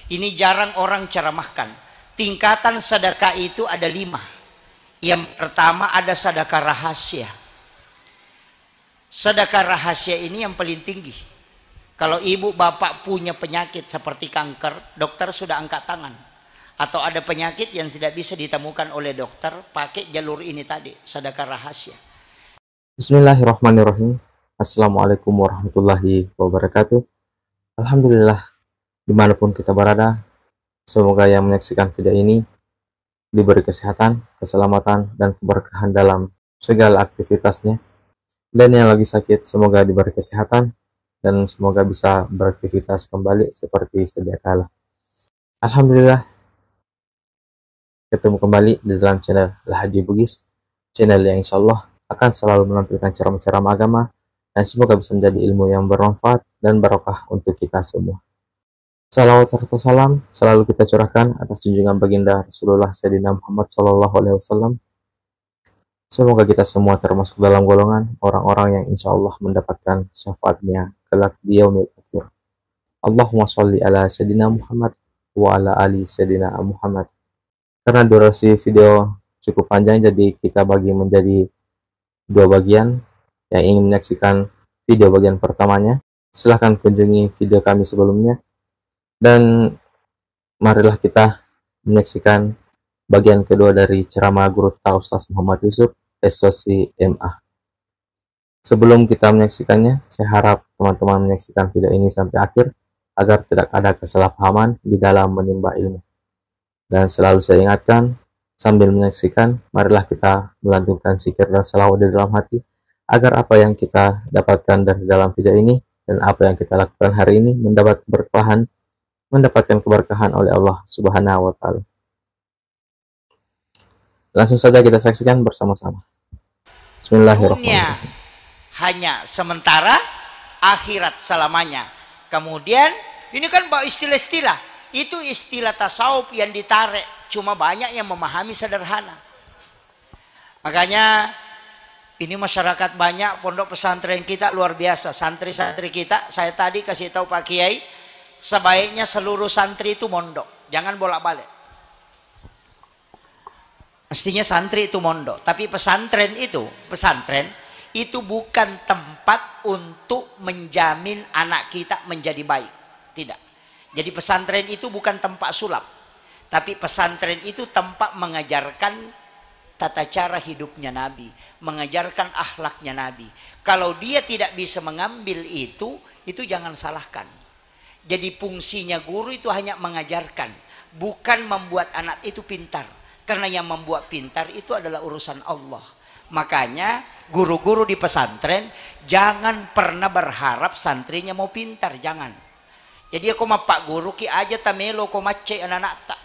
Ini jarang orang ceramahkan. Tingkatan sedekah itu ada 5. Yang pertama ada sedekah rahasia. Sedekah rahasia ini yang paling tinggi. Kalau ibu bapak punya penyakit seperti kanker, dokter sudah angkat tangan. Atau ada penyakit yang tidak bisa ditemukan oleh dokter, pakai jalur ini tadi, sedekah rahasia. Bismillahirrahmanirrahim. Assalamualaikum warahmatullahi wabarakatuh. Alhamdulillah, dimanapun kita berada, semoga yang menyaksikan video ini diberi kesehatan, keselamatan, dan keberkahan dalam segala aktivitasnya. Dan yang lagi sakit, semoga diberi kesehatan, dan semoga bisa beraktivitas kembali seperti sedia kala. Alhamdulillah, ketemu kembali di dalam channel Al-Haji Bugis, channel yang insya Allah akan selalu menampilkan ceramah-ceramah agama, dan semoga bisa menjadi ilmu yang bermanfaat dan barokah untuk kita semua. Salawat serta salam selalu kita curahkan atas junjungan baginda Rasulullah Sayyidina Muhammad SAW. Semoga kita semua termasuk dalam golongan orang-orang yang insya Allah mendapatkan syafaatnya kelak di yaumil akhir. Allahumma sholli ala Sayyidina Muhammad wa ala ali Sayyidina Muhammad. Karena durasi video cukup panjang, jadi kita bagi menjadi 2 bagian. Yang ingin menyaksikan video bagian pertamanya, silahkan kunjungi video kami sebelumnya, dan marilah kita menyaksikan bagian kedua dari ceramah Guru Ustaz Muhammad Yusuf SOC MA. Sebelum kita menyaksikannya, saya harap teman-teman menyaksikan video ini sampai akhir agar tidak ada kesalahpahaman di dalam menimba ilmu. Dan selalu saya ingatkan, sambil menyaksikan, marilah kita melantunkan zikir dan selawat di dalam hati, agar apa yang kita dapatkan dari dalam video ini dan apa yang kita lakukan hari ini mendapatkan keberkahan oleh Allah Subhanahu wa Ta'ala. Langsung saja kita saksikan bersama-sama. Bismillahirrahmanirrahim. Dunia hanya sementara, akhirat selamanya. Kemudian ini kan istilah-istilah, itu istilah tasawuf yang ditarik, cuma banyak yang memahami sederhana. Makanya ini masyarakat banyak, pondok pesantren kita luar biasa, santri-santri kita. Saya tadi kasih tahu Pak Kiai, sebaiknya seluruh santri itu mondok, jangan bolak-balik. Mestinya santri itu mondok, tapi pesantren itu bukan tempat untuk menjamin anak kita menjadi baik, tidak. Jadi pesantren itu bukan tempat sulap, tapi pesantren itu tempat mengajarkan tata cara hidupnya Nabi, mengajarkan akhlaknya Nabi. Kalau dia tidak bisa mengambil itu jangan salahkan. Jadi fungsinya guru itu hanya mengajarkan, bukan membuat anak itu pintar. Karena yang membuat pintar itu adalah urusan Allah. Makanya guru-guru di pesantren jangan pernah berharap santrinya mau pintar, jangan. Jadi aku mah Pak Guru ki aja tamelo ko macce anak-anak tak.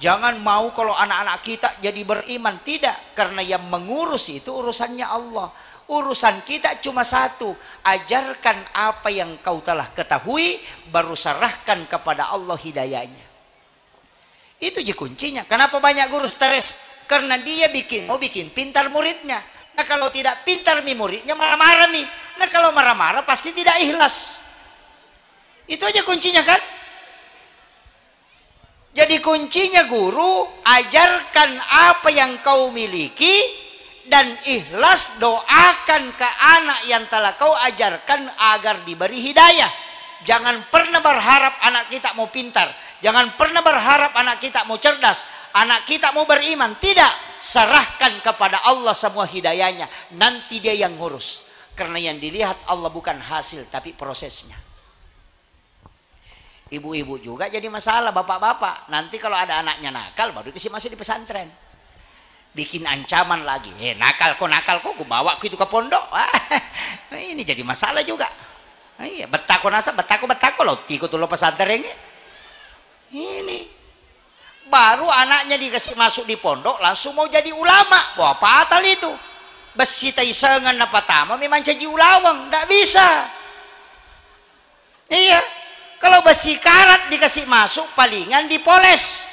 Jangan mau kalau anak-anak kita jadi beriman, tidak. Karena yang mengurus itu urusannya Allah. Urusan kita cuma satu, ajarkan apa yang kau telah ketahui, baru serahkan kepada Allah hidayahnya. Itu je kuncinya. Kenapa banyak guru stres? Karena dia mau bikin pintar muridnya. Nah kalau tidak pintar muridnya marah-marah nih. Nah kalau marah-marah pasti tidak ikhlas. Itu aja kuncinya kan? Jadi kuncinya guru, ajarkan apa yang kau miliki dan ikhlas doakan ke anak yang telah kau ajarkan agar diberi hidayah. Jangan pernah berharap anak kita mau pintar, jangan pernah berharap anak kita mau cerdas, anak kita mau beriman. Tidak, serahkan kepada Allah semua hidayahnya, nanti dia yang ngurus. Karena yang dilihat Allah bukan hasil tapi prosesnya. Ibu-ibu juga jadi masalah, bapak-bapak. Nanti kalau ada anaknya nakal baru dikasih masuk di pesantren. Bikin ancaman lagi. Nakal kok gue bawa gitu ke pondok. Ini jadi masalah juga. Iya, betako lo tikut lo pesantren ini. Baru anaknya dikasih masuk di pondok langsung mau jadi ulama. Wah, patal itu. Besi taisengan apa tama memang jadi ulawang, enggak bisa. Iya. Kalau besi karat dikasih masuk palingan dipoles.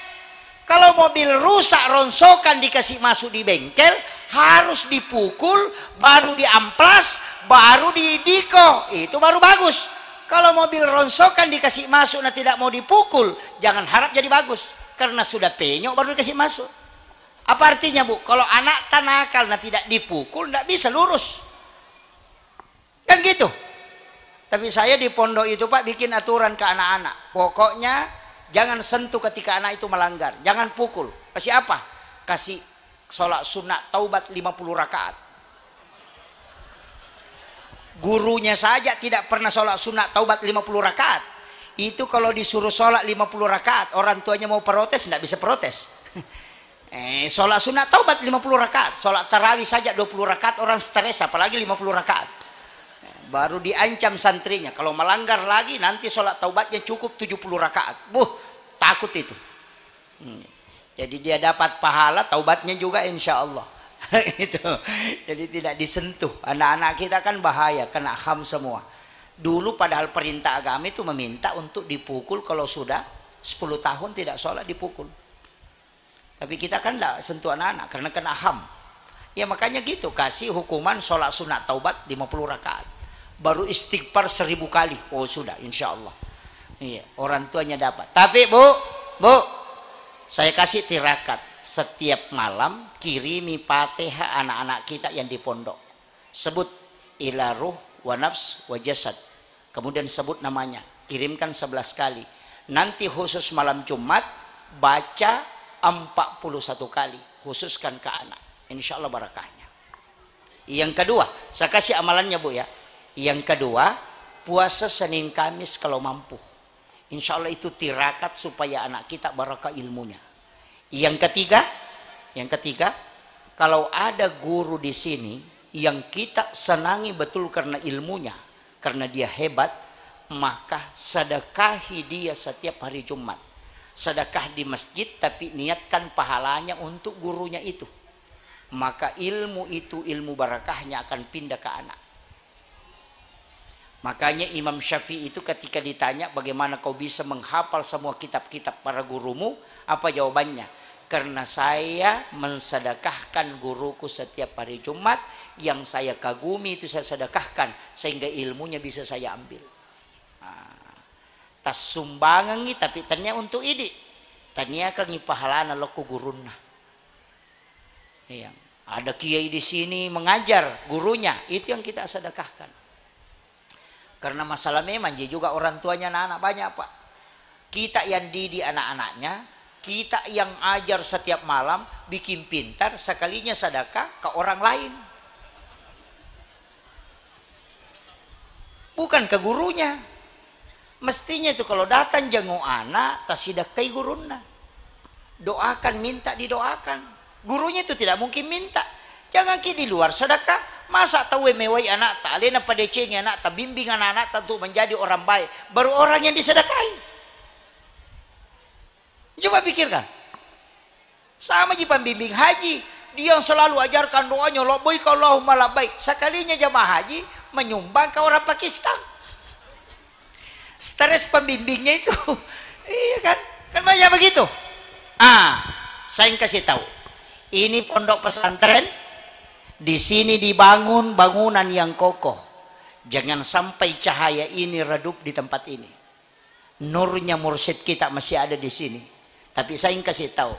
Kalau mobil rusak ronsokan dikasih masuk di bengkel harus dipukul, baru diamplas, baru didiko, itu baru bagus. Kalau mobil ronsokan dikasih masuk nah tidak mau dipukul, jangan harap jadi bagus. Karena sudah penyok baru dikasih masuk. Apa artinya, Bu? Kalau anak nakal nah tidak dipukul, tidak bisa lurus. Kan gitu. Tapi saya di pondok itu, Pak, bikin aturan ke anak-anak. Pokoknya jangan sentuh ketika anak itu melanggar. Jangan pukul. Kasih apa? Kasih sholat sunat taubat 50 rakaat. Gurunya saja tidak pernah sholat sunat taubat 50 rakaat. Itu kalau disuruh sholat 50 rakaat, orang tuanya mau protes, tidak bisa protes. Sholat sunat taubat 50 rakaat. Sholat tarawih saja 20 rakaat, orang stres, apalagi 50 rakaat. Baru diancam santrinya, kalau melanggar lagi nanti sholat taubatnya cukup 70 rakaat. Takut itu. Jadi dia dapat pahala, taubatnya juga insya Allah. Itu. Jadi tidak disentuh. Anak-anak kita kan bahaya, kena ham semua. Dulu padahal perintah agama itu meminta untuk dipukul kalau sudah 10 tahun tidak sholat dipukul. Tapi kita kan tidak sentuh anak-anak karena kena ham. Ya makanya gitu, kasih hukuman sholat sunat taubat 50 rakaat. Baru istighfar 1000 kali. Oh sudah, insya Allah. Iya, orang tuanya dapat. Tapi bu, saya kasih tirakat. Setiap malam kirimi Fatihah anak-anak kita yang di pondok. Sebut ila ruh wa nafs wa jasad. Kemudian sebut namanya. Kirimkan 11 kali. Nanti khusus malam Jumat baca 41 kali, khususkan ke anak, insya Allah barakahnya. Yang kedua, saya kasih amalannya Bu ya. Yang kedua, puasa Senin Kamis kalau mampu, insya Allah itu tirakat supaya anak kita barakah ilmunya. Yang ketiga, kalau ada guru di sini yang kita senangi betul karena ilmunya, karena dia hebat, maka sedekahi dia setiap hari Jumat. Sedekah di masjid tapi niatkan pahalanya untuk gurunya itu. Maka ilmu itu, ilmu barakahnya akan pindah ke anak. Makanya Imam Syafi'i itu ketika ditanya bagaimana kau bisa menghafal semua kitab-kitab para gurumu, apa jawabannya? Karena saya mensedekahkan guruku setiap hari Jumat, yang saya kagumi itu saya sedekahkan sehingga ilmunya bisa saya ambil. Tas sumbangan ni tapi tanya untuk ini tanya kang pahalana lo ku guruna. Iya, ada kiai di sini mengajar gurunya, itu yang kita sedekahkan. Karena masalah memang juga orang tuanya anak-anak banyak Pak. Kita yang didik anak-anaknya, kita yang ajar setiap malam, bikin pintar, sekalinya sedekah ke orang lain. Bukan ke gurunya. Mestinya itu kalau datang jenguk anak, tasidakai guruna. Doakan, minta didoakan. Gurunya itu tidak mungkin minta. Jangan di luar sedekah. Masa tahu mewai anak tak, alena pada cengnya anak tak, bimbing anak-anak tentu menjadi orang baik. Baru orang yang disedekahi. Coba pikirkan. Sama jika pembimbing haji, dia yang selalu ajarkan doanya labbaik Allahumma labbaik. Sekalinya jamaah haji menyumbang ke orang Pakistan. Stres pembimbingnya itu. Iya kan? Kan banyak begitu. Saya kasih tahu. Ini pondok pesantren, di sini dibangun bangunan yang kokoh. Jangan sampai cahaya ini redup di tempat ini. Nurnya mursyid kita masih ada di sini. Tapi saya kasih tahu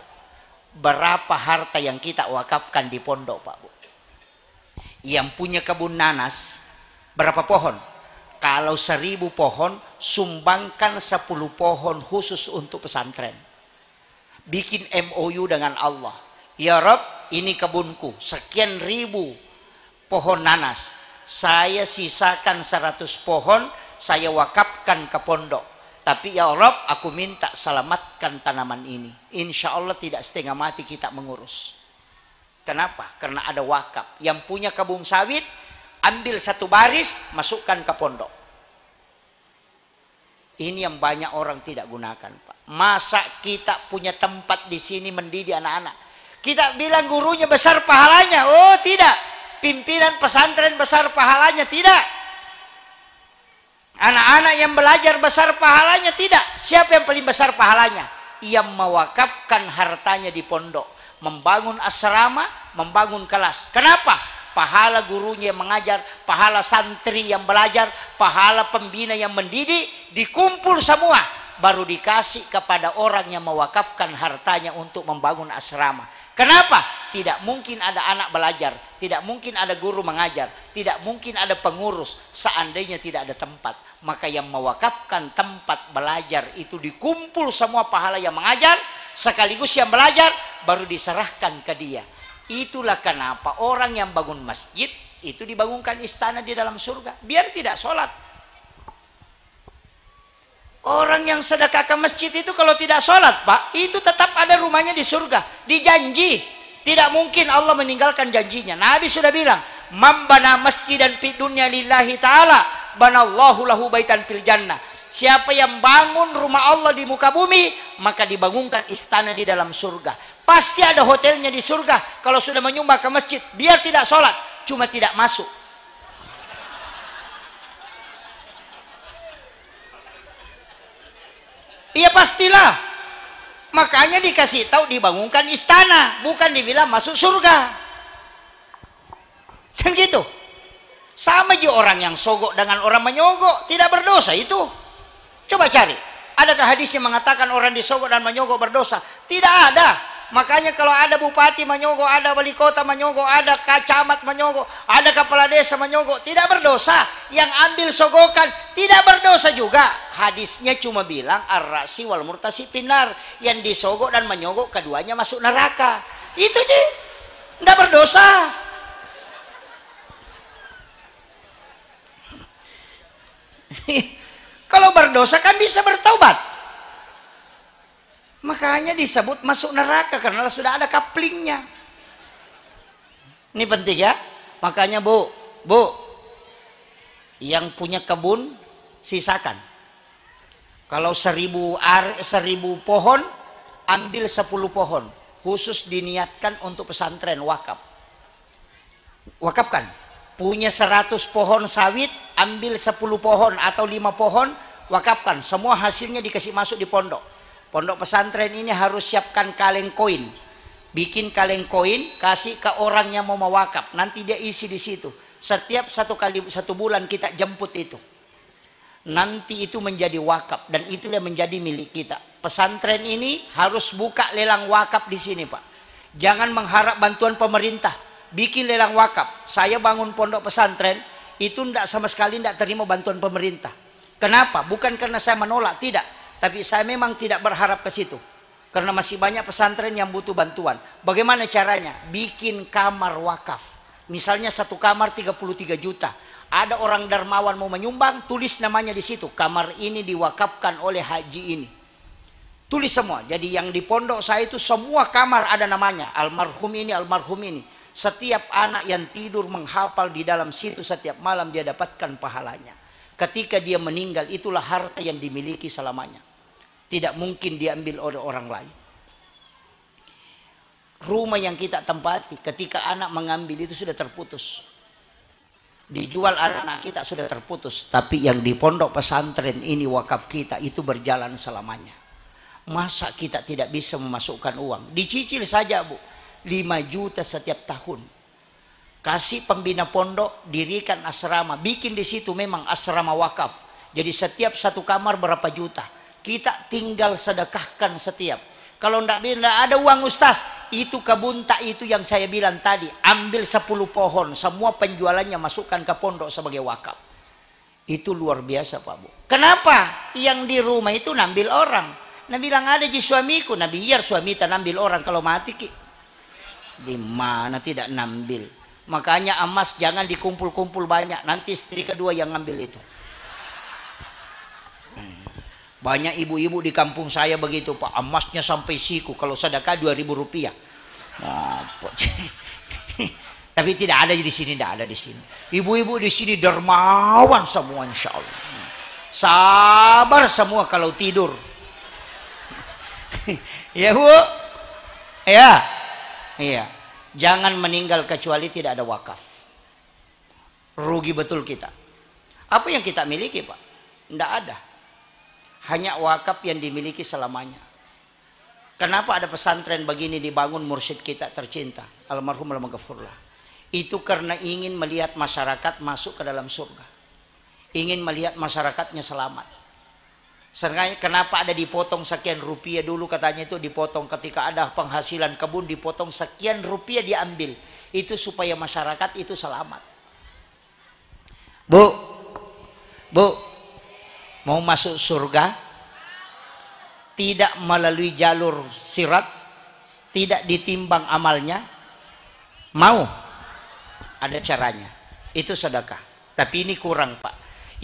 berapa harta yang kita wakafkan di pondok Pak Bu. Yang punya kebun nanas berapa pohon? Kalau 1000 pohon, sumbangkan 10 pohon khusus untuk pesantren. Bikin MOU dengan Allah. Ya Rob, ini kebunku, sekian ribu pohon nanas. Saya sisakan 100 pohon, saya wakafkan ke pondok. Tapi ya Rob, aku minta selamatkan tanaman ini. Insya Allah tidak setengah mati kita mengurus. Kenapa? Karena ada wakaf. Yang punya kebun sawit, ambil 1 baris, masukkan ke pondok. Ini yang banyak orang tidak gunakan Pak. Masa kita punya tempat di sini mendidik anak-anak, kita bilang gurunya besar pahalanya? Oh tidak. Pimpinan pesantren besar pahalanya? Tidak. Anak-anak yang belajar besar pahalanya? Tidak. Siapa yang paling besar pahalanya? Yang mewakafkan hartanya di pondok, membangun asrama, membangun kelas. Kenapa? pahala gurunya yang mengajar, pahala santri yang belajar, pahala pembina yang mendidik, dikumpul semua, baru dikasih kepada orang yang mewakafkan hartanya untuk membangun asrama. Kenapa? Tidak mungkin ada anak belajar, tidak mungkin ada guru mengajar, tidak mungkin ada pengurus seandainya tidak ada tempat. Maka yang mewakafkan tempat belajar itu dikumpul semua pahala yang mengajar sekaligus yang belajar, baru diserahkan ke dia. Itulah kenapa orang yang bangun masjid itu dibangunkan istana di dalam surga, biar tidak sholat. Orang yang sedekah ke masjid itu kalau tidak sholat, Pak, itu tetap ada rumahnya di surga, dijanji. Tidak mungkin Allah meninggalkan janjinya. Nabi sudah bilang, "Man bana masjidan fid dunya lillahi ta'ala, banallahu lahu baitan fil jannah." Siapa yang bangun rumah Allah di muka bumi, maka dibangunkan istana di dalam surga. Pasti ada hotelnya di surga. Kalau sudah menyumbang ke masjid, biar tidak sholat, cuma tidak masuk. Iya pastilah. Makanya dikasih tahu dibangunkan istana, bukan dibilang masuk surga. Kan gitu. Sama aja orang yang sogok dengan orang menyogok, tidak berdosa itu. Coba cari. Adakah hadisnya mengatakan orang disogok dan menyogok berdosa? Tidak ada. Makanya kalau ada bupati menyogok, ada wali kota menyogok, ada camat menyogok, ada kepala desa menyogok, tidak berdosa. Yang ambil sogokan tidak berdosa juga. Hadisnya cuma bilang ar-rasi wal murtasi pinar, yang disogok dan menyogok keduanya masuk neraka. Itu sih, tidak berdosa. Kalau berdosa kan bisa bertaubat. Makanya disebut masuk neraka karena sudah ada kaplingnya. Ini penting ya. Makanya bu, yang punya kebun sisakan. Kalau 1000 pohon, ambil 10 pohon. Khusus diniatkan untuk pesantren wakaf. Wakafkan. Punya 100 pohon sawit, ambil 10 pohon atau 5 pohon, wakafkan. Semua hasilnya dikasih masuk di pondok. Pondok pesantren ini harus siapkan kaleng koin. Bikin kaleng koin, kasih ke orang yang mau mewakaf. Nanti dia isi di situ. Setiap 1 bulan kita jemput itu. Nanti itu menjadi wakaf dan itulah menjadi milik kita. Pesantren ini harus buka lelang wakaf di sini, Pak. Jangan mengharap bantuan pemerintah. Bikin lelang wakaf. Saya bangun pondok pesantren itu sama sekali tidak terima bantuan pemerintah. Kenapa? Bukan karena saya menolak, tidak. Tapi saya memang tidak berharap ke situ. Karena masih banyak pesantren yang butuh bantuan. Bagaimana caranya? Bikin kamar wakaf. Misalnya 1 kamar 33 juta. Ada orang dermawan mau menyumbang, tulis namanya di situ. Kamar ini diwakafkan oleh haji ini. Tulis semua. Jadi yang di pondok saya itu semua kamar ada namanya. Almarhum ini, almarhum ini. Setiap anak yang tidur menghafal di dalam situ setiap malam dia dapatkan pahalanya. Ketika dia meninggal itulah harta yang dimiliki selamanya. Tidak mungkin diambil oleh orang lain. Rumah yang kita tempati ketika anak mengambil itu sudah terputus. Dijual anak-anak kita sudah terputus. Tapi yang di pondok pesantren ini wakaf kita itu berjalan selamanya. Masa kita tidak bisa memasukkan uang? Dicicil saja, Bu. 5 juta setiap tahun. Kasih pembina pondok, dirikan asrama, bikin di situ memang asrama wakaf. Jadi setiap 1 kamar berapa juta. Kita tinggal sedekahkan setiap. Kalau tidak ada uang Ustaz, itu kebun tak itu yang saya bilang tadi, ambil 10 pohon, semua penjualannya masukkan ke pondok sebagai wakaf. Itu luar biasa, Pak Bu. Kenapa? Yang di rumah itu nambil orang. Nabi bilang ada di suamiku, Nabi biar suami tak nambil orang kalau mati ki. Di mana tidak nambil. Makanya emas jangan dikumpul-kumpul banyak, nanti istri kedua yang ngambil itu. Banyak ibu-ibu di kampung saya begitu, Pak, emasnya sampai siku, kalau sedekah 2.000 rupiah. Nah, tapi tidak ada di sini, tidak ada di sini. Ibu-ibu di sini dermawan semua, insya Allah. Sabar semua kalau tidur. Ya Bu, ya. Iya, jangan meninggal kecuali tidak ada wakaf. Rugi betul kita. Apa yang kita miliki, Pak? Tidak ada. Hanya wakaf yang dimiliki selamanya. Kenapa ada pesantren begini dibangun mursyid kita tercinta, almarhum al-maghfurlah. Itu karena ingin melihat masyarakat masuk ke dalam surga, ingin melihat masyarakatnya selamat. Kenapa ada dipotong sekian rupiah dulu, katanya itu dipotong ketika ada penghasilan kebun, dipotong sekian rupiah diambil, itu supaya masyarakat itu selamat. Bu, mau masuk surga tidak melalui jalur sirat, tidak ditimbang amalnya, mau? Ada caranya, itu sedekah. Tapi ini kurang, Pak,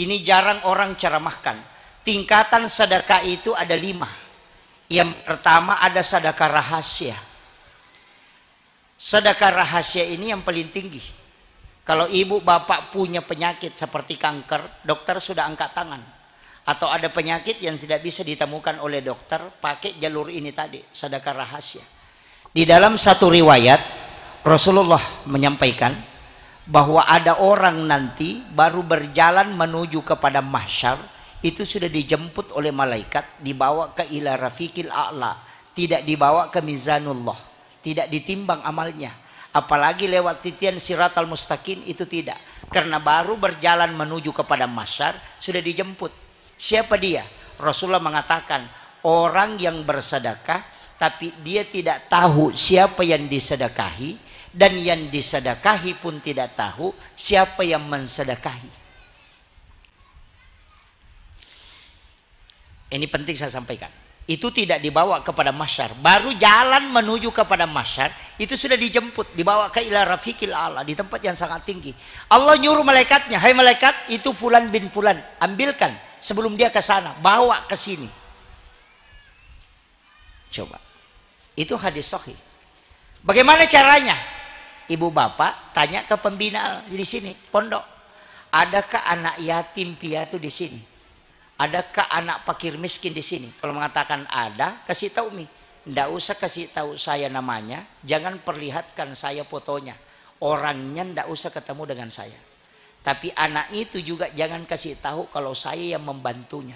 ini jarang orang ceramahkan. Tingkatan sedekah itu ada 5. Yang pertama ada sedekah rahasia. Sedekah rahasia ini yang paling tinggi. Kalau ibu bapak punya penyakit seperti kanker, dokter sudah angkat tangan. Atau ada penyakit yang tidak bisa ditemukan oleh dokter, pakai jalur ini tadi, sedekah rahasia. Di dalam satu riwayat, Rasulullah menyampaikan bahwa ada orang nanti baru berjalan menuju kepada mahsyar, itu sudah dijemput oleh malaikat, dibawa ke ila rafiqil a'la, tidak dibawa ke mizanullah, tidak ditimbang amalnya, apalagi lewat titian siratal mustaqim, itu tidak, karena baru berjalan menuju kepada mahsyar sudah dijemput. Siapa dia? Rasulullah mengatakan orang yang bersedekah tapi dia tidak tahu siapa yang disedekahi, dan yang disedekahi pun tidak tahu siapa yang mensedekahi. Ini penting saya sampaikan. Itu tidak dibawa kepada mahsyar, baru jalan menuju kepada mahsyar itu sudah dijemput, dibawa ke ila rafiqil a'la, di tempat yang sangat tinggi. Allah nyuruh malaikatnya, hai malaikat, itu fulan bin fulan, ambilkan sebelum dia ke sana, bawa ke sini. Coba, itu hadis sahih. Bagaimana caranya? Ibu bapak tanya ke pembina di sini pondok, adakah anak yatim piatu di sini? Adakah anak fakir miskin di sini? Kalau mengatakan ada, kasih tahu Mi. Nggak usah kasih tahu saya namanya, jangan perlihatkan saya fotonya. Orangnya nggak usah ketemu dengan saya. Tapi anak itu juga jangan kasih tahu kalau saya yang membantunya.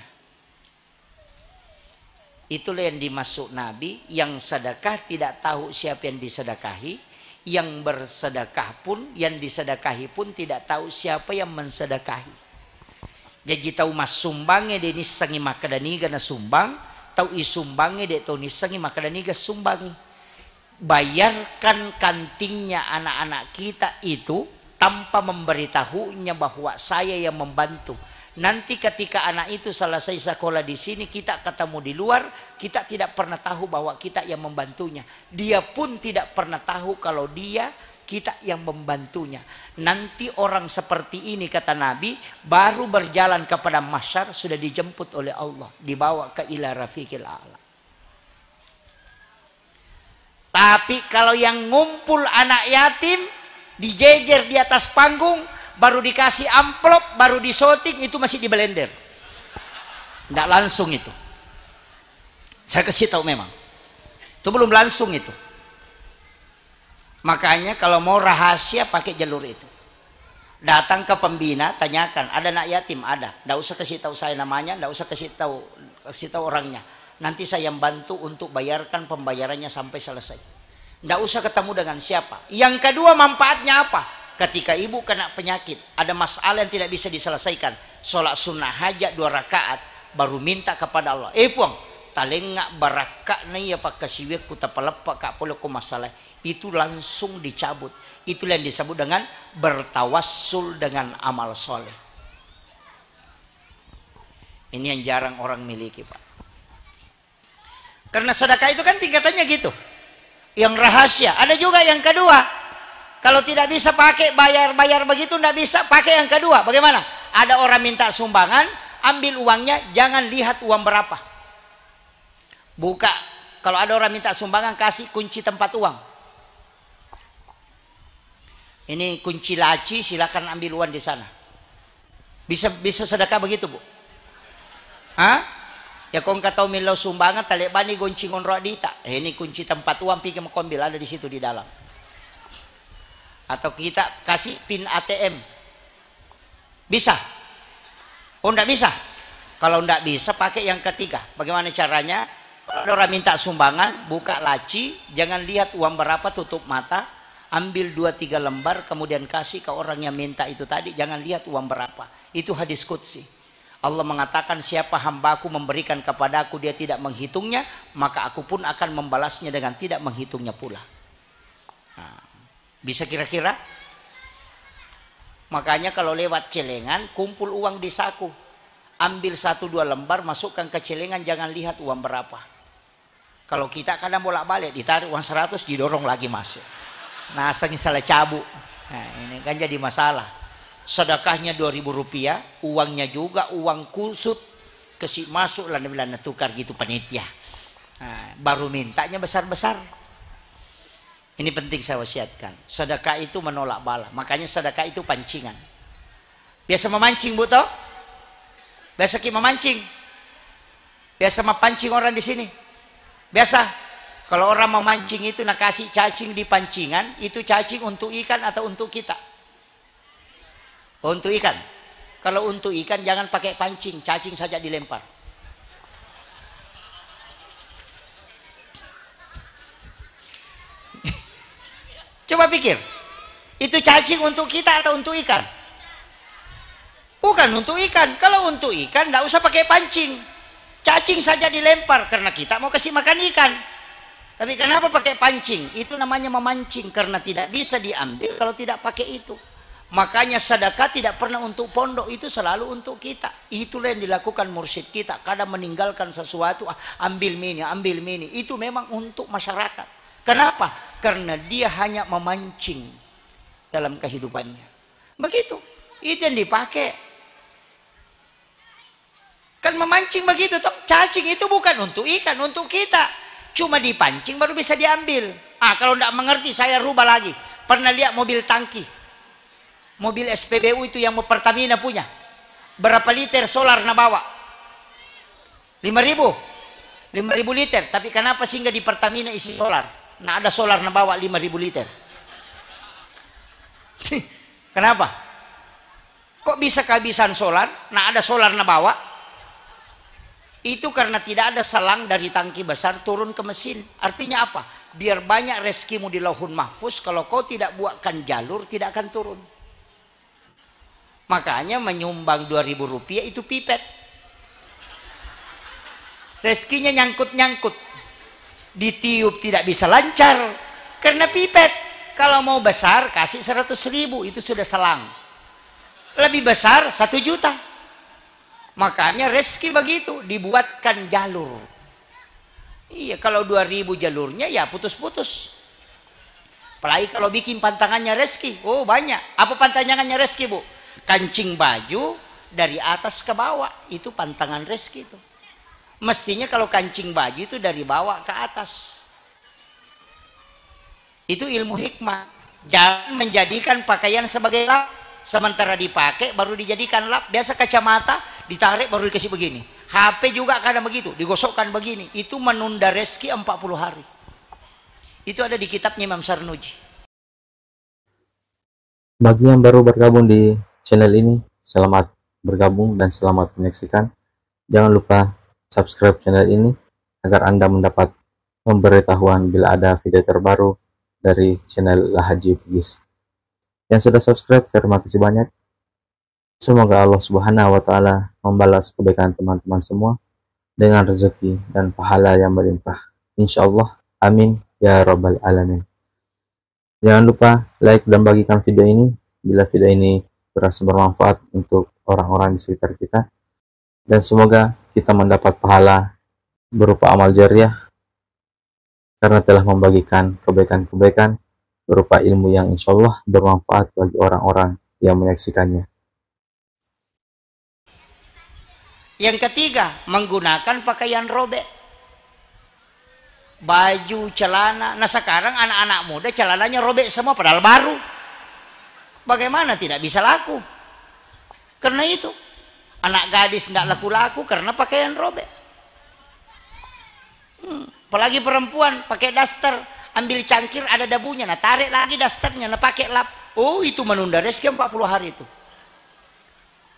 Itulah yang dimaksud Nabi, yang sedekah tidak tahu siapa yang disedekahi, yang bersedekah pun, yang disedekahi pun tidak tahu siapa yang mensedekahi. Jadi tahu mas sumbangnya de nisangi makadaniga na sumbang, tahu isumbangnya de tahu nisangi makadaniga sumbangi. Bayarkan kantingnya anak-anak kita itu tanpa memberitahunya bahwa saya yang membantu. Nanti ketika anak itu selesai sekolah di sini, kita ketemu di luar, kita tidak pernah tahu bahwa kita yang membantunya. Dia pun tidak pernah tahu kalau kita yang membantunya. Nanti orang seperti ini, kata Nabi, baru berjalan kepada mahsyar sudah dijemput oleh Allah, dibawa ke ila rafiqil a'la. Tapi kalau yang ngumpul anak yatim, dijejer di atas panggung, baru dikasih amplop, baru disoting, itu masih di blender. Nggak langsung itu. Saya kasih tahu memang. Itu belum langsung itu. Makanya kalau mau rahasia pakai jalur itu. Datang ke pembina, tanyakan, ada anak yatim? Ada. Nggak usah kasih tahu saya namanya, nggak usah kasih tahu orangnya. Nanti saya yang bantu untuk bayarkan pembayarannya sampai selesai. Nggak usah ketemu dengan siapa. Yang kedua, manfaatnya apa? Ketika ibu kena penyakit, ada masalah yang tidak bisa diselesaikan, sholat sunnah hajat 2 rakaat, baru minta kepada Allah, puang talengak baraka nih ya pak kasiwek ku tapalepak kak polo ku masalah, itu langsung dicabut. Itulah yang disebut dengan bertawassul dengan amal soleh. Ini yang jarang orang miliki, Pak. Karena sedekah itu kan tingkatannya gitu, yang rahasia. Ada juga yang kedua, kalau tidak bisa pakai bayar begitu, tidak bisa pakai yang kedua. Bagaimana? Ada orang minta sumbangan, ambil uangnya, jangan lihat uang berapa. Buka, kalau ada orang minta sumbangan, kasih kunci tempat uang. Ini kunci laci, silakan ambil uang di sana. Bisa sedekah begitu, Bu? Hah? Ya kau nggak tahu milau sumbangan, talebani goncingon rodita. Ini kunci tempat uang, pikir mau ambil, ada di situ di dalam. Atau kita kasih pin ATM, bisa? Oh enggak bisa? Kalau enggak bisa, pakai yang ketiga. Bagaimana caranya? Kalau orang minta sumbangan, buka laci, jangan lihat uang berapa, tutup mata, ambil 2-3 lembar kemudian kasih ke orang yang minta itu tadi, jangan lihat uang berapa. Itu hadis qudsi. Allah mengatakan, siapa hambaku memberikan kepadaku dia tidak menghitungnya, maka aku pun akan membalasnya dengan tidak menghitungnya pula. Nah, bisa kira-kira? Makanya kalau lewat celengan, kumpul uang di saku, ambil 1-2 lembar, masukkan ke celengan, jangan lihat uang berapa. Kalau kita kadang bolak-balik, ditarik uang 100, didorong lagi masuk. Nah, asalnya salah cabut. Nah, ini kan jadi masalah. Sedekahnya 2.000 rupiah, uangnya juga uang kusut, kesik masuk lana tukar gitu panitia. Nah, baru mintanya besar-besar. Ini penting saya wasiatkan. Sedekah itu menolak bala. Makanya sedekah itu pancingan. Biasa memancing, Bu toh? Biasa kita memancing. Biasa memancing orang di sini. Biasa. Kalau orang memancing itu nak kasih cacing di pancingan, itu cacing untuk ikan atau untuk kita? Untuk ikan. Kalau untuk ikan jangan pakai pancing, cacing saja dilempar. Coba pikir, itu cacing untuk kita atau untuk ikan? Bukan untuk ikan. Kalau untuk ikan tidak usah pakai pancing, cacing saja dilempar karena kita mau kasih makan ikan. Tapi kenapa pakai pancing? Itu namanya memancing, karena tidak bisa diambil kalau tidak pakai itu. Makanya sedekah tidak pernah untuk pondok, itu selalu untuk kita. Itulah yang dilakukan mursyid kita. Kadang meninggalkan sesuatu, ambil mini, itu memang untuk masyarakat. Kenapa? Karena dia hanya memancing dalam kehidupannya. Begitu. Itu yang dipakai. Kan memancing begitu toh. Cacing itu bukan untuk ikan, untuk kita. Cuma dipancing baru bisa diambil. Kalau tidak mengerti saya rubah lagi. Pernah lihat mobil tangki? Mobil SPBU itu yang Pertamina punya. Berapa liter solar na bawa? 5.000 liter. Tapi kenapa sehingga di Pertamina isi solar? Nah, ada solar na bawa 5.000 liter. Kenapa? Kok bisa kehabisan solar? Nah, ada solar na bawa. Itu karena tidak ada selang dari tangki besar turun ke mesin. Artinya apa? Biar banyak rezekimu di lauhun mahfuz, kalau kau tidak buatkan jalur tidak akan turun. Makanya menyumbang 2.000 rupiah itu pipet. Rezekinya nyangkut-nyangkut. Ditiup tidak bisa lancar karena pipet. Kalau mau besar kasih 100.000, itu sudah selang. Lebih besar 1 juta. Makanya rezeki begitu, dibuatkan jalur. Iya, kalau 2.000 jalurnya ya putus-putus. Apalagi kalau bikin pantangannya rezeki, oh banyak. Apa pantangannya rezeki, Bu? Kancing baju dari atas ke bawah, itu pantangan rezeki itu. Mestinya kalau kancing baju itu dari bawah ke atas. Itu ilmu hikmah. Jangan menjadikan pakaian sebagai lap, sementara dipakai baru dijadikan lap. Biasa kacamata ditarik baru dikasih begini. HP juga kadang begitu, digosokkan begini. Itu menunda rezeki 40 hari. Itu ada di kitabnya Imam Sarnuji. Bagi yang baru bergabung di channel ini, selamat bergabung dan selamat menyaksikan. Jangan lupa subscribe channel ini agar Anda mendapat pemberitahuan bila ada video terbaru dari channel Lahaji Bugis. Yang sudah subscribe, terima kasih banyak. Semoga Allah Subhanahu wa Ta'ala membalas kebaikan teman-teman semua dengan rezeki dan pahala yang melimpah. Insya Allah, amin ya Rabbal Alamin. Jangan lupa like dan bagikan video ini bila video ini berasa bermanfaat untuk orang-orang di sekitar kita, dan semoga kita mendapat pahala berupa amal jariah karena telah membagikan kebaikan-kebaikan berupa ilmu yang insya Allah bermanfaat bagi orang-orang yang menyaksikannya. Yang ketiga, menggunakan pakaian robek, baju, celana. Nah, sekarang anak-anak muda celananya robek semua padahal baru. Bagaimana tidak bisa laku? Karena itu anak gadis tidak laku-laku karena pakaian robek. Apalagi perempuan pakai daster, ambil cangkir ada dabunya, nah tarik lagi dasternya, nah pakai lap. Oh, itu menunda rezeki 40 hari itu.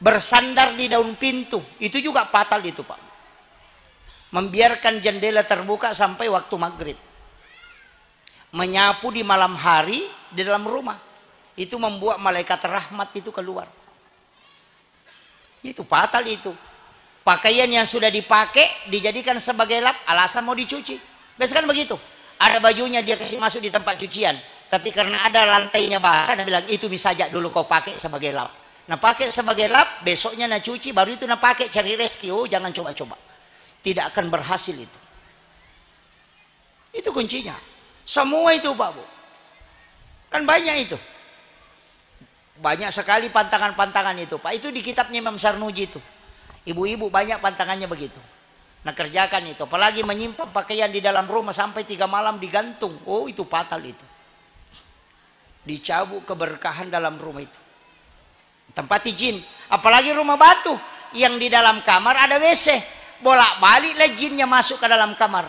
Bersandar di daun pintu, itu juga fatal itu, Pak. Membiarkan jendela terbuka sampai waktu maghrib. Menyapu di malam hari di dalam rumah. Itu membuat malaikat rahmat itu keluar. Itu fatal itu. Pakaian yang sudah dipakai dijadikan sebagai lap, alasan mau dicuci. Biasanya kan begitu. Ada bajunya dia kasih masuk di tempat cucian, tapi karena ada lantainya basah, dia bilang itu bisa aja dulu kau pakai sebagai lap. Nah pakai sebagai lap, besoknya nak cuci, baru itu nak pakai cari rezeki. Oh jangan coba-coba, tidak akan berhasil itu. Itu kuncinya. Semua itu Pak Bu, kan banyak itu, banyak sekali pantangan-pantangan itu Pak. Itu di kitabnya Imam Sarnuji itu. Ibu-ibu banyak pantangannya begitu. Nah kerjakan itu, apalagi menyimpan pakaian di dalam rumah sampai 3 malam digantung. Oh itu fatal itu. Dicabut keberkahan dalam rumah itu. Tempat jin, apalagi rumah batu yang di dalam kamar ada WC, bolak-baliklah jinnya masuk ke dalam kamar.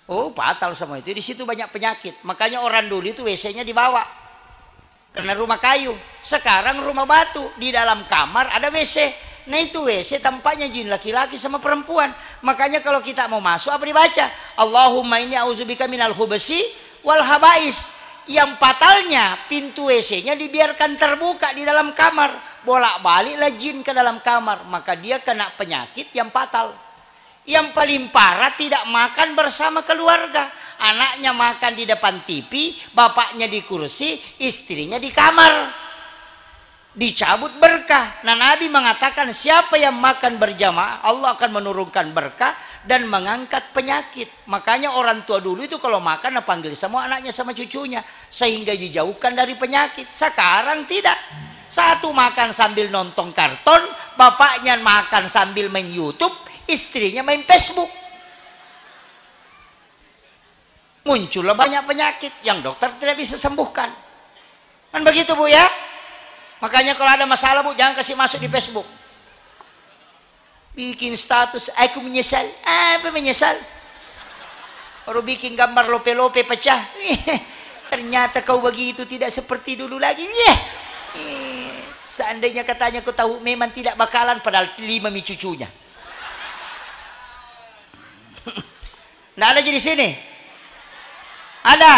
Oh fatal semua itu. Di situ banyak penyakit. Makanya orang dulu itu WC-nya dibawa karena rumah kayu. Sekarang rumah batu, di dalam kamar ada WC. Nah itu WC tempatnya jin laki-laki sama perempuan. Makanya kalau kita mau masuk apa dibaca? Allahumma inni a'udzubika minal khubasi wal habais. Yang fatalnya pintu WC-nya dibiarkan terbuka di dalam kamar, bolak-baliklah jin ke dalam kamar, maka dia kena penyakit yang fatal. Yang paling parah tidak makan bersama keluarga. Anaknya makan di depan TV, bapaknya di kursi, istrinya di kamar. Dicabut berkah. Nah Nabi mengatakan siapa yang makan berjamaah, Allah akan menurunkan berkah dan mengangkat penyakit. Makanya orang tua dulu itu kalau makan panggil semua anaknya sama cucunya, sehingga dijauhkan dari penyakit. Sekarang tidak. Satu makan sambil nonton karton, bapaknya makan sambil main YouTube, istrinya main Facebook. Muncullah banyak penyakit yang dokter tidak bisa sembuhkan. Kan begitu Bu ya? Makanya kalau ada masalah Bu, jangan kasih masuk di Facebook. Bikin status, aku menyesal. Apa menyesal? Baru bikin gambar lope-lope pecah. Ternyata kau begitu, tidak seperti dulu lagi. Seandainya katanya kau tahu memang tidak bakalan, padahal 5 cucunya. Nggak ada di sini. Ada.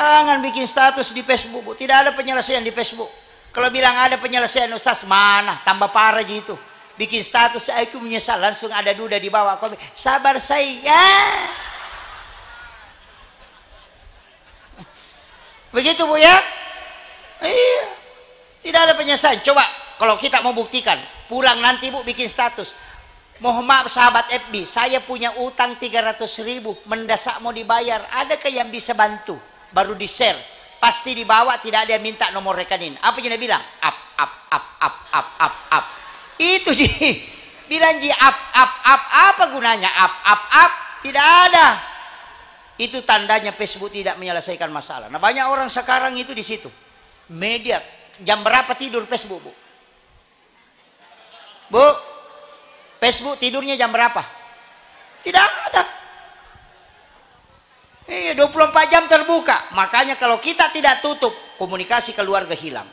Jangan bikin status di Facebook Bu. Tidak ada penyelesaian di Facebook. Kalau bilang ada penyelesaian Ustaz, mana? Tambah parah gitu. Bikin status, aku menyesal, langsung ada duda di bawah. Sabar saya. Begitu Bu ya? Iya. Tidak ada penyelesaian. Coba kalau kita mau buktikan, pulang nanti Bu bikin status. Mohon maaf sahabat FB, saya punya utang 300.000, mendesak mau dibayar. Adakah yang bisa bantu? Baru di-share. Pasti dibawa, tidak ada yang minta nomor rekening. Apa yang dia bilang? Up. Itu sih. Bilang up. Apa gunanya up? Tidak ada. Itu tandanya Facebook tidak menyelesaikan masalah. Nah banyak orang sekarang itu di situ. Media. Jam berapa tidur Facebook Bu? Bu, Facebook tidurnya jam berapa? Tidak ada. 24 jam terbuka. Makanya kalau kita tidak tutup, komunikasi keluarga hilang.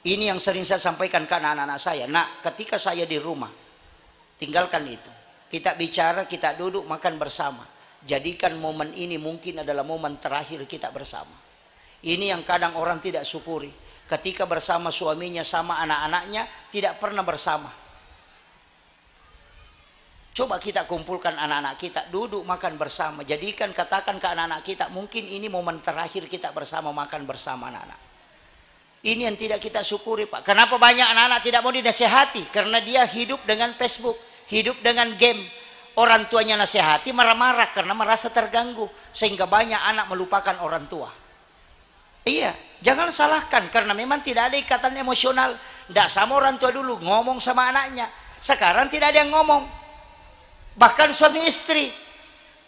Ini yang sering saya sampaikan ke anak-anak saya. Nah, ketika saya di rumah, tinggalkan itu. Kita bicara, kita duduk makan bersama. Jadikan momen ini mungkin adalah momen terakhir kita bersama. Ini yang kadang orang tidak syukuri. Ketika bersama suaminya sama anak-anaknya, tidak pernah bersama. Coba kita kumpulkan anak-anak kita, duduk makan bersama. Jadikan, katakan ke anak-anak kita, mungkin ini momen terakhir kita bersama makan bersama anak-anak. Ini yang tidak kita syukuri Pak. Kenapa banyak anak-anak tidak mau dinasehati? Karena dia hidup dengan Facebook, hidup dengan game. Orang tuanya nasihati marah-marah karena merasa terganggu. Sehingga banyak anak melupakan orang tua. Iya, jangan salahkan karena memang tidak ada ikatan emosional. Tidak sama orang tua dulu ngomong sama anaknya. Sekarang tidak ada yang ngomong. Bahkan suami istri,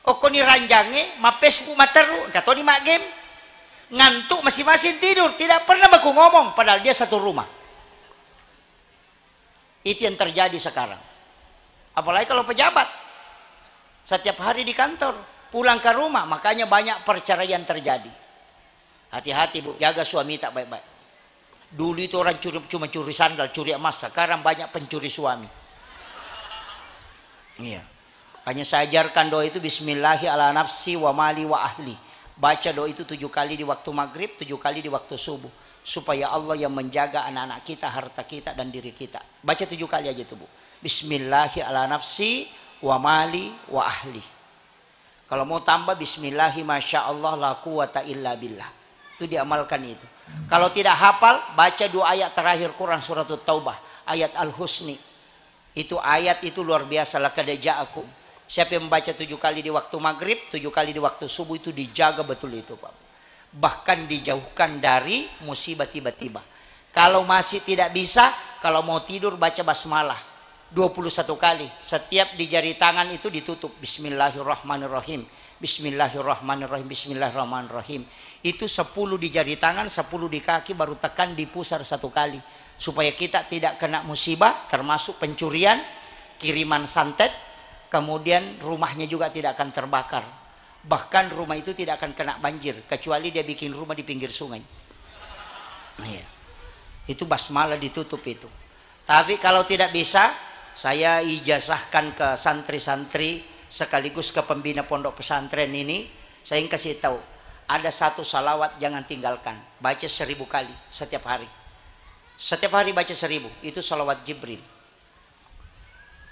koni ranjange, mapes bu materu, kata ni mak game, ngantuk masing-masing tidur, tidak pernah baku ngomong, padahal dia satu rumah. Itu yang terjadi sekarang. Apalagi kalau pejabat, setiap hari di kantor, pulang ke rumah, makanya banyak perceraian terjadi. Hati-hati Bu, jaga suami tak baik-baik. Dulu itu orang cuma curi sandal, curi emas, sekarang banyak pencuri suami. Iya. Makanya saya ajarkan doa itu bismillahi ala nafsi wa mali wa ahli. Baca doa itu 7 kali di waktu maghrib, 7 kali di waktu subuh. Supaya Allah yang menjaga anak-anak kita, harta kita, dan diri kita. Baca 7 kali aja tuh, Bu. Bismillahi ala nafsi wa mali wa ahli. Kalau mau tambah bismillahi masya Allah la quwata illa billah. Itu diamalkan itu. Kalau tidak hafal, baca 2 ayat terakhir Quran surat Taubah. Ayat Al-Husni. Itu ayat itu luar biasa. Laqad ja'akum. Siapa yang membaca 7 kali di waktu maghrib, 7 kali di waktu subuh, itu dijaga betul itu, Pak. Bahkan dijauhkan dari musibah tiba-tiba. Kalau masih tidak bisa, kalau mau tidur baca basmalah 21 kali. Setiap di jari tangan itu ditutup Bismillahirrahmanirrahim, Bismillahirrahmanirrahim, Bismillahirrahmanirrahim. Itu 10 di jari tangan, 10 di kaki, baru tekan di pusar 1 kali. Supaya kita tidak kena musibah, termasuk pencurian, kiriman santet, kemudian rumahnya juga tidak akan terbakar. Bahkan rumah itu tidak akan kena banjir kecuali dia bikin rumah di pinggir sungai. Iya. Itu basmalah ditutup itu. Tapi kalau tidak bisa, saya ijazahkan ke santri-santri sekaligus ke pembina pondok pesantren ini. Saya ingin kasih tahu, ada 1 salawat jangan tinggalkan. Baca 1000 kali setiap hari. Setiap hari baca 1000. Itu salawat Jibril.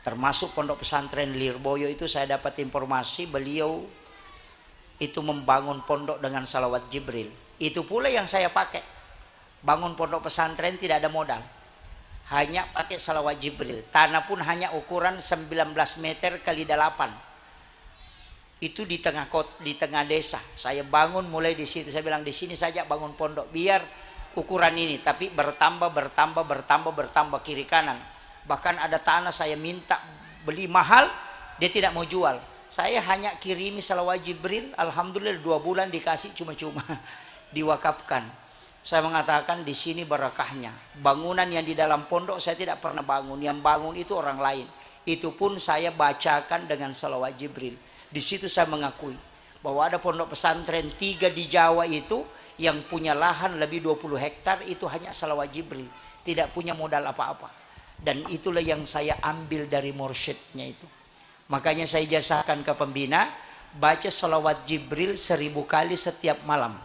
Termasuk pondok pesantren Lirboyo itu saya dapat informasi beliau itu membangun pondok dengan salawat Jibril. Itu pula yang saya pakai. Bangun pondok pesantren tidak ada modal. Hanya pakai salawat Jibril. Tanah pun hanya ukuran 19 meter kali 8. Itu di tengah desa. Saya bangun mulai di situ. Saya bilang di sini saja bangun pondok biar ukuran ini, tapi bertambah kiri kanan. Bahkan ada tanah saya minta beli mahal, dia tidak mau jual. Saya hanya kirimi salawat Jibril, alhamdulillah 2 bulan dikasih cuma-cuma diwakafkan. Saya mengatakan di sini barakahnya. Bangunan yang di dalam pondok saya tidak pernah bangun, yang bangun itu orang lain. Itu pun saya bacakan dengan salawat Jibril. Di situ saya mengakui bahwa ada pondok pesantren 3 di Jawa itu yang punya lahan lebih 20 hektar itu hanya salawat Jibril, tidak punya modal apa-apa. Dan itulah yang saya ambil dari mursyidnya itu. Makanya saya jasahkan ke pembina, baca salawat Jibril 1000 kali setiap malam.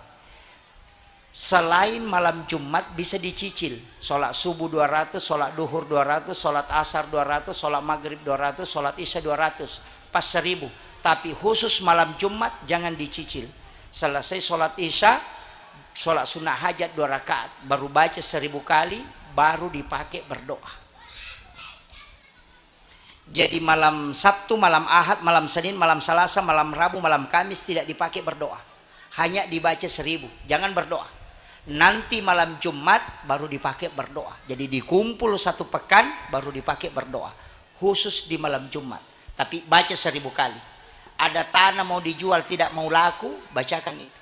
Selain malam Jumat bisa dicicil. Sholat subuh 200, sholat duhur 200, sholat asar 200, sholat maghrib 200, sholat isya 200. Pas 1000. Tapi khusus malam Jumat jangan dicicil. Selesai sholat isya, sholat sunnah hajat 2 rakaat. Baru baca 1000 kali, baru dipakai berdoa. Jadi malam Sabtu, malam Ahad, malam Senin, malam Selasa, malam Rabu, malam Kamis tidak dipakai berdoa. Hanya dibaca 1000, jangan berdoa. Nanti malam Jumat baru dipakai berdoa. Jadi dikumpul 1 pekan baru dipakai berdoa. Khusus di malam Jumat. Tapi baca 1000 kali. Ada tanah mau dijual tidak mau laku, bacakan itu.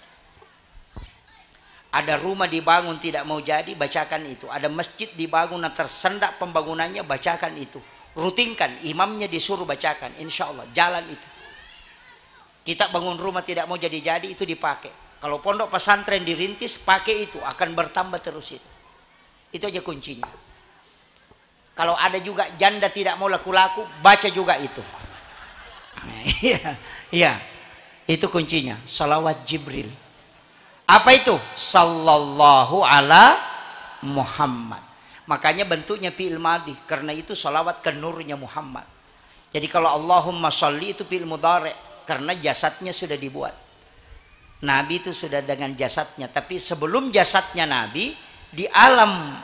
Ada rumah dibangun tidak mau jadi, bacakan itu. Ada masjid dibangun dan tersendak pembangunannya, bacakan itu. Rutinkan, imamnya disuruh bacakan, insya Allah jalan itu. Kita bangun rumah tidak mau jadi-jadi, itu dipakai. Kalau pondok pesantren dirintis, pakai itu, akan bertambah terus itu. Itu aja kuncinya. Kalau ada juga janda tidak mau laku-laku, baca juga itu. Iya, itu kuncinya. Salawat Jibril. Apa itu? Sallallahu ala Muhammad. Makanya bentuknya fi'il madhi, karena itu salawat ke nurnya Muhammad. Jadi kalau Allahumma sholli itu fi'il mudhari, karena jasadnya sudah dibuat. Nabi itu sudah dengan jasadnya, tapi sebelum jasadnya Nabi di alam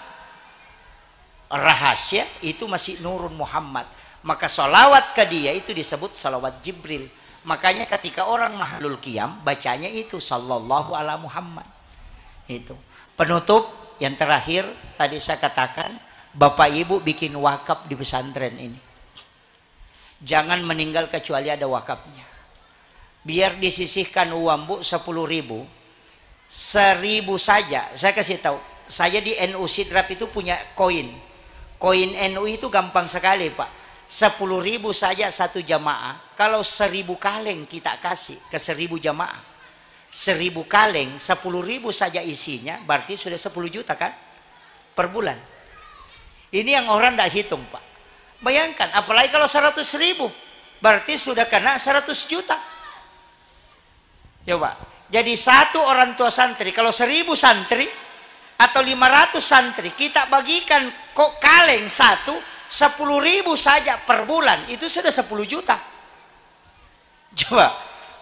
rahasia itu masih nurun Muhammad. Maka salawat ke dia itu disebut salawat Jibril. Makanya ketika orang mahlul qiyam bacanya itu sallallahu ala Muhammad. Itu. Penutup yang terakhir tadi saya katakan, Bapak Ibu bikin wakaf di pesantren ini. Jangan meninggal kecuali ada wakafnya. Biar disisihkan uang Bu 10.000, 1.000 saja. Saya kasih tahu, saya di NU Sidrap itu punya koin. Koin NU itu gampang sekali Pak. 10.000 saja 1 jamaah. Kalau 1.000 kaleng kita kasih ke 1.000 jamaah. 1.000 kaleng, 10.000 saja isinya, berarti sudah 10 juta kan? Per bulan. Ini yang orang tidak hitung Pak. Bayangkan, apalagi kalau 100.000, berarti sudah kena 100 juta. Coba, Jadi satu orang tua santri, kalau 1000 santri atau 500 santri, kita bagikan kok kaleng satu, 10.000 saja per bulan, itu sudah 10 juta. Coba,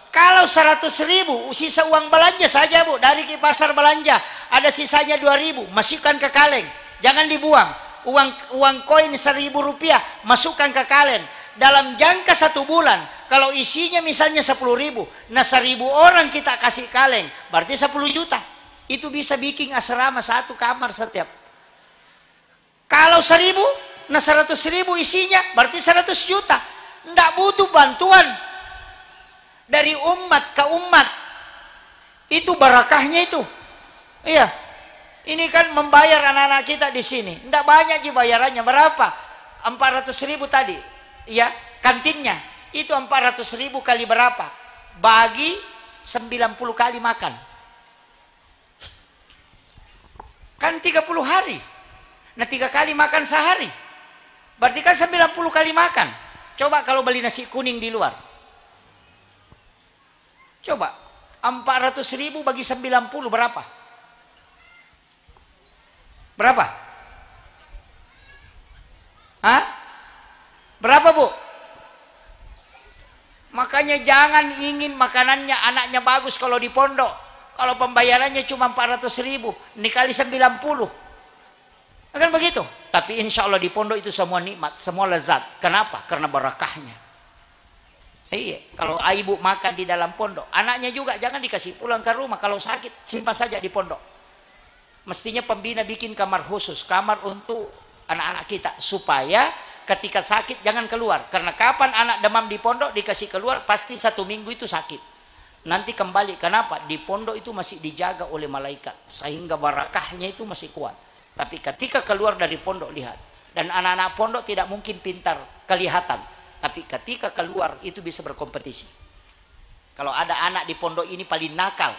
kalau 100.000, sisa uang belanja saja Bu, dari pasar belanja, ada sisanya 2.000, masukkan ke kaleng, jangan dibuang. Uang koin 1.000 rupiah, masukkan ke kaleng. Dalam jangka 1 bulan, kalau isinya misalnya 10.000, nah 1.000 orang kita kasih kaleng, berarti 10 juta. Itu bisa bikin asrama 1 kamar setiap. Kalau 1.000, nah 100.000 isinya, berarti 100 juta. Nggak butuh bantuan dari umat ke umat. Itu barakahnya itu. Iya. Ini kan membayar anak-anak kita di sini. Nggak banyak sih bayarannya. Berapa? 400.000 tadi. Ya, kantinnya itu 400.000 kali berapa? Bagi 90 kali makan. Kan 30 hari. Nah 3 kali makan sehari. Berarti kan 90 kali makan. Coba kalau beli nasi kuning di luar. Coba 400.000 bagi 90 berapa? Berapa? Hah? Berapa Bu? Makanya jangan ingin makanannya anaknya bagus kalau di pondok. Kalau pembayarannya cuma 400.000, dikali 90. Kan begitu. Tapi insya Allah di pondok itu semua nikmat, semua lezat. Kenapa? Karena barakahnya. Iya. Kalau ibu makan di dalam pondok, anaknya juga jangan dikasih pulang ke rumah. Kalau sakit, simpan saja di pondok. Mestinya pembina bikin kamar khusus, kamar untuk anak-anak kita, supaya ketika sakit jangan keluar. Karena kapan anak demam di pondok dikasih keluar, pasti 1 minggu itu sakit. Nanti kembali. Kenapa? Di pondok itu masih dijaga oleh malaikat, sehingga barakahnya itu masih kuat. Tapi ketika keluar dari pondok, lihat. Dan anak-anak pondok tidak mungkin pintar kelihatan, tapi ketika keluar itu bisa berkompetisi. Kalau ada anak di pondok ini paling nakal,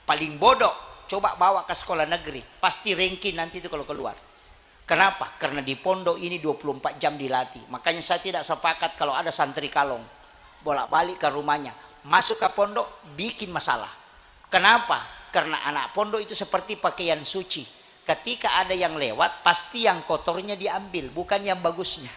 paling bodoh, coba bawa ke sekolah negeri, pasti ranking nanti itu kalau keluar. Kenapa? Karena di pondok ini 24 jam dilatih. Makanya saya tidak sepakat kalau ada santri kalong bolak-balik ke rumahnya, masuk ke pondok bikin masalah. Kenapa? Karena anak pondok itu seperti pakaian suci. Ketika ada yang lewat, pasti yang kotornya diambil, bukan yang bagusnya.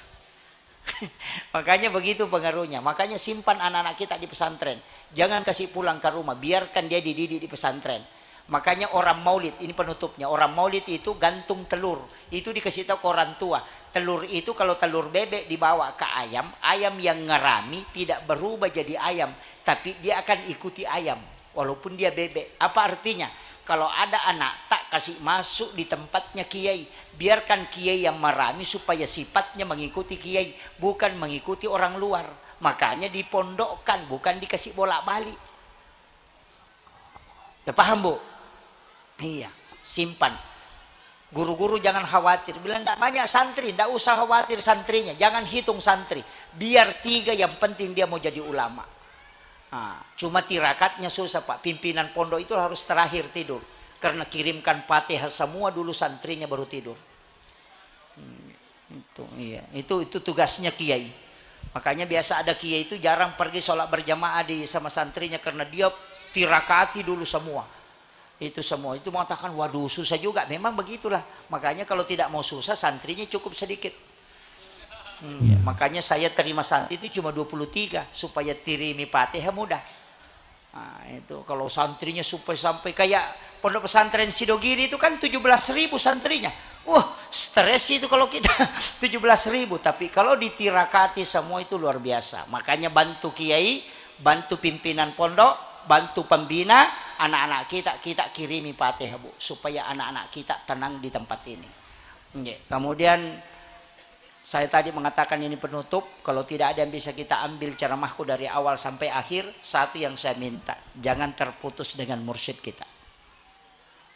Makanya begitu pengaruhnya. Makanya simpan anak-anak kita di pesantren. Jangan kasih pulang ke rumah, biarkan dia dididik di pesantren. Makanya orang maulid, ini penutupnya, orang maulid itu gantung telur, itu dikasih tahu ke orang tua. Telur itu kalau telur bebek dibawa ke ayam, ayam yang ngerami tidak berubah jadi ayam, tapi dia akan ikuti ayam walaupun dia bebek. Apa artinya? Kalau ada anak tak kasih masuk di tempatnya kiai, biarkan kiai yang merami supaya sifatnya mengikuti kiai, bukan mengikuti orang luar. Makanya dipondokkan, bukan dikasih bolak-balik. Udah paham Bu? Iya, simpan. Guru-guru jangan khawatir. Bilang tidak banyak santri, tidak usah khawatir santrinya. Jangan hitung santri. Biar 3 yang penting dia mau jadi ulama. Nah, cuma tirakatnya susah Pak. Pimpinan pondok itu harus terakhir tidur. Karena kirimkan Fatihah semua dulu santrinya baru tidur. Itu tugasnya kiai. Makanya biasa ada kiai itu jarang pergi sholat berjamaah sama santrinya. Karena dia tirakati dulu semua. Itu semua. Itu mengatakan waduh susah juga. Memang begitulah. Makanya kalau tidak mau susah santrinya cukup sedikit. Makanya saya terima santri itu cuma 23 supaya tirimi Fatihah mudah. Nah, itu kalau santrinya sampai kayak pondok pesantren Sidogiri itu kan 17.000 santrinya. Wah, stres itu kalau kita 17.000, tapi kalau ditirakati semua itu luar biasa. Makanya bantu kiai, bantu pimpinan pondok, bantu pembina anak-anak kita kirimi Fatihah Bu, supaya anak-anak kita tenang di tempat ini. Kemudian saya tadi mengatakan ini penutup, kalau tidak ada yang bisa kita ambil ceramahku dari awal sampai akhir, satu yang saya minta, jangan terputus dengan mursyid kita.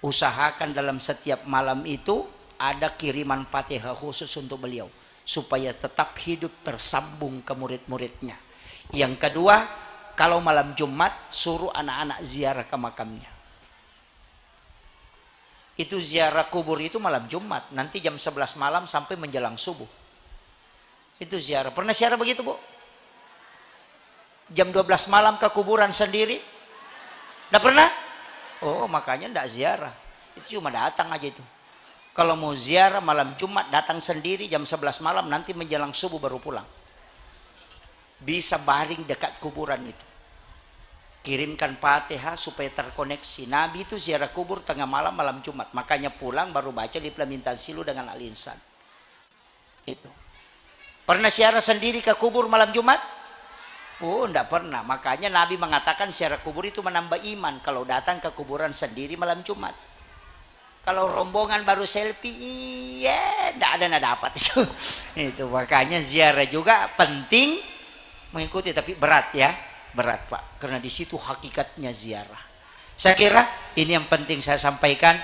Usahakan dalam setiap malam itu ada kiriman Fatihah khusus untuk beliau, supaya tetap hidup tersambung ke murid-muridnya. Yang kedua, kalau malam Jumat, suruh anak-anak ziarah ke makamnya. Itu ziarah kubur itu malam Jumat, nanti jam 11 malam sampai menjelang subuh. Itu ziarah. Pernah ziarah begitu Bu? Jam 12 malam ke kuburan sendiri? Nggak pernah? Oh, makanya nggak ziarah. Itu cuma datang aja itu. Kalau mau ziarah malam Jumat, datang sendiri jam 11 malam, nanti menjelang subuh baru pulang. Bisa baring dekat kuburan itu. Kirimkan Fatihah supaya terkoneksi. Nabi itu ziarah kubur tengah malam, malam Jumat. Makanya pulang baru baca implementasi silu dengan al-insan. Itu. Pernah ziarah sendiri ke kubur malam Jumat? Oh, enggak pernah. Makanya Nabi mengatakan ziarah kubur itu menambah iman kalau datang ke kuburan sendiri malam Jumat. Kalau rombongan baru selfie, ya enggak ada nggak dapat itu. Itu makanya ziarah juga penting mengikuti, tapi berat ya. Berat, Pak. Karena di situ hakikatnya ziarah. Saya kira ini yang penting saya sampaikan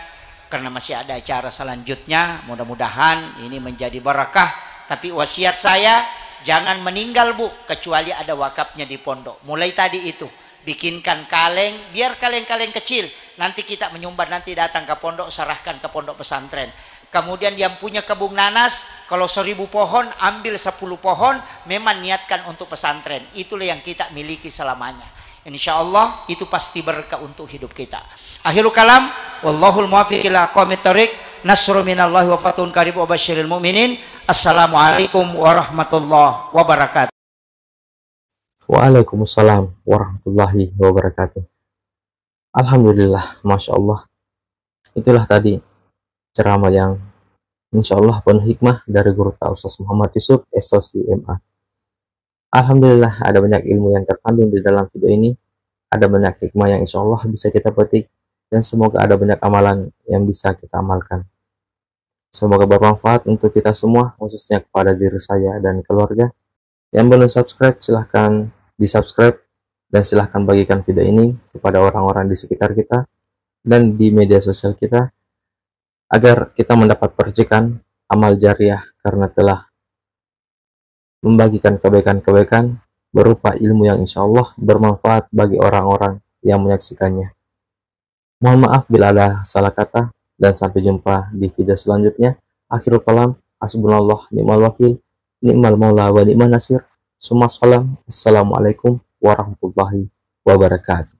karena masih ada acara selanjutnya. Mudah-mudahan ini menjadi barakah. Tapi wasiat saya, jangan meninggal Bu, kecuali ada wakafnya di pondok. Mulai tadi itu, bikinkan kaleng, biar kaleng-kaleng kecil. Nanti kita menyumbat, nanti datang ke pondok, serahkan ke pondok pesantren. Kemudian yang punya kebun nanas, kalau 1000 pohon, ambil 10 pohon, memang niatkan untuk pesantren. Itulah yang kita miliki selamanya. Insya Allah itu pasti berkah untuk hidup kita. Akhirul kalam, wallahul muwaffiq ila aqwamit thoriq. Nasru minallahi wa fatun qarib wa basyiril mu'minin. Assalamualaikum warahmatullahi wabarakatuh. Waalaikumsalam warahmatullahi wabarakatuh. Alhamdulillah, Masya Allah. Itulah tadi ceramah yang insya Allah penuh hikmah dari Guru Ustaz Muhammad Yusuf, SOC MA. Alhamdulillah ada banyak ilmu yang terkandung di dalam video ini. Ada banyak hikmah yang insya Allah bisa kita petik. Dan semoga ada banyak amalan yang bisa kita amalkan. Semoga bermanfaat untuk kita semua, khususnya kepada diri saya dan keluarga. Yang belum subscribe, silahkan di-subscribe. Dan silahkan bagikan video ini kepada orang-orang di sekitar kita dan di media sosial kita, agar kita mendapat percikan amal jariah karena telah membagikan kebaikan-kebaikan berupa ilmu yang insya Allah bermanfaat bagi orang-orang yang menyaksikannya. Mohon maaf bila ada salah kata, dan sampai jumpa di video selanjutnya. Akhirul kalam, hasbunallah ni'mal wakil, ni'mal maula wa ni'man nasir. Summa salam. Assalamualaikum warahmatullahi wabarakatuh.